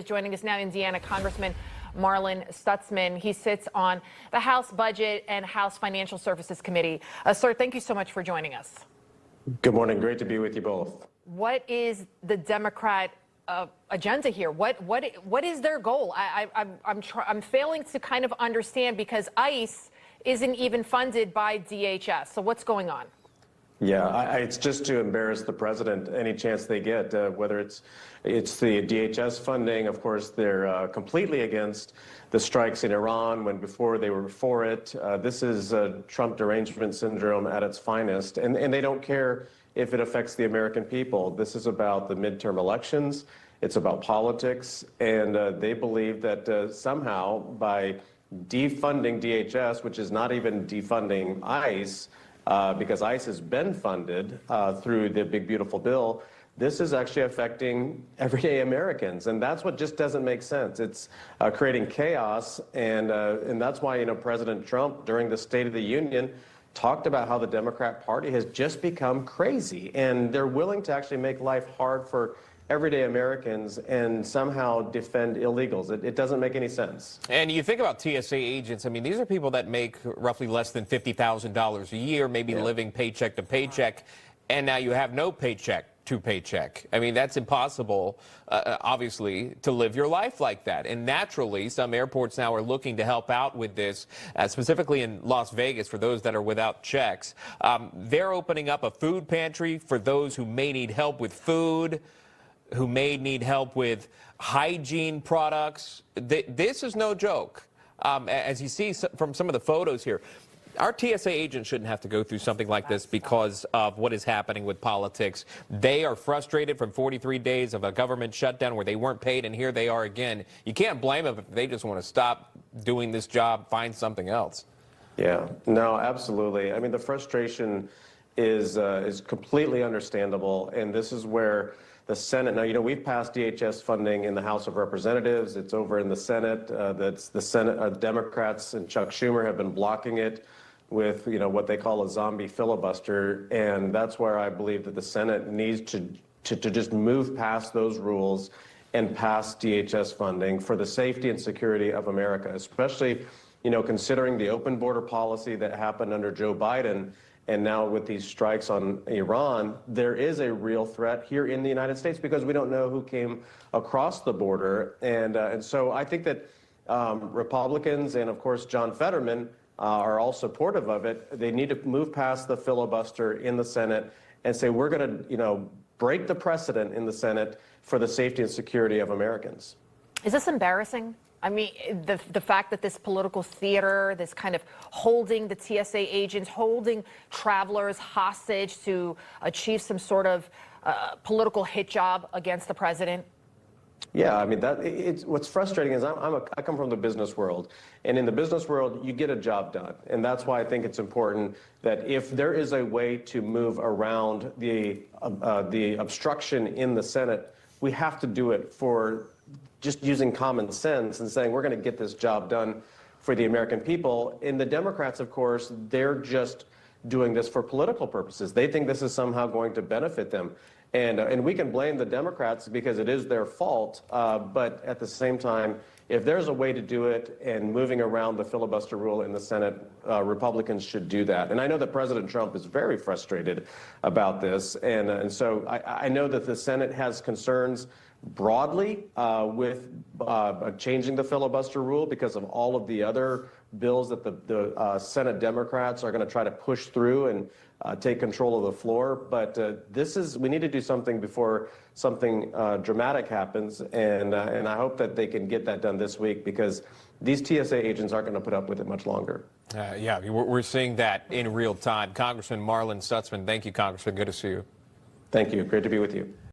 Joining us now, Indiana Congressman Marlin Stutzman. He sits on the House Budget and House Financial Services Committee. Sir, thank you so much for joining us. Good morning. Great to be with you both. What is the Democrat agenda here? What is their goal? I'm failing to kind of understand, because ICE isn't even funded by DHS. So what's going on? Yeah, it's just to embarrass the president any chance they get, whether it's the DHS funding. Of course, they're completely against the strikes in Iran when before they were for it. This is Trump derangement syndrome at its finest, and they don't care if it affects the American people. This is about the midterm elections. It's about politics, and they believe that somehow by defunding DHS, which is not even defunding ICE, because ICE has been funded through the big, beautiful bill, this is actually affecting everyday Americans. And that's what just doesn't make sense. It's creating chaos. And that's why, President Trump, during the State of the Union, talked about how the Democrat Party has just become crazy. And they're willing to actually make life hard for everyday Americans and somehow defend illegals. It doesn't make any sense. And you think about TSA agents, I mean, these are people that make roughly less than $50,000 a year, maybe living paycheck to paycheck, and now you have no paycheck to paycheck. I mean, that's impossible, obviously, to live your life like that. And naturally, some airports now are looking to help out with this, specifically in Las Vegas for those that are without checks. They're opening up a food pantry for those who may need help with food, who may need help with hygiene products. This is no joke. As you see from some of the photos here, our TSA agents shouldn't have to go through something like this because of what is happening with politics. They are frustrated from 43 days of a government shutdown where they weren't paid, and here they are again. You can't blame them if they just want to stop doing this job, find something else. Yeah, no, absolutely. I mean, the frustration is completely understandable, and this is where the Senate, now, we've passed DHS funding in the House of Representatives. It's over in the Senate. That's the Senate. Democrats and Chuck Schumer have been blocking it with, what they call a zombie filibuster. And that's where I believe that the Senate needs to just move past those rules and pass DHS funding for the safety and security of America, especially, considering the open border policy that happened under Joe Biden. And now with these strikes on Iran, there is a real threat here in the United States because we don't know who came across the border. And so I think that Republicans and, of course, John Fetterman are all supportive of it. They need to move past the filibuster in the Senate and say, we're going to, break the precedent in the Senate for the safety and security of Americans. Is this embarrassing? I mean, the fact that this political theater, this kind of holding the TSA agents, holding travelers hostage to achieve some sort of political hit job against the president? Yeah, I mean, what's frustrating is I come from the business world, and in the business world, you get a job done. And that's why I think it's important that if there is a way to move around the obstruction in the Senate, we have to do it for just using common sense and saying we're going to get this job done for the American people. And the Democrats, of course, they're just doing this for political purposes. They think this is somehow going to benefit them. And we can blame the Democrats because it is their fault. But at the same time, if there's a way to do it and moving around the filibuster rule in the Senate, Republicans should do that. And I know that President Trump is very frustrated about this. And so I know that the Senate has concerns broadly with changing the filibuster rule because of all of the other bills that the Senate Democrats are going to try to push through and take control of the floor. But we need to do something before something dramatic happens. And I hope that they can get that done this week because these TSA agents aren't going to put up with it much longer. Yeah, we're seeing that in real time. Congressman Marlin Stutzman, thank you, Congressman. Good to see you. Thank you. Great to be with you.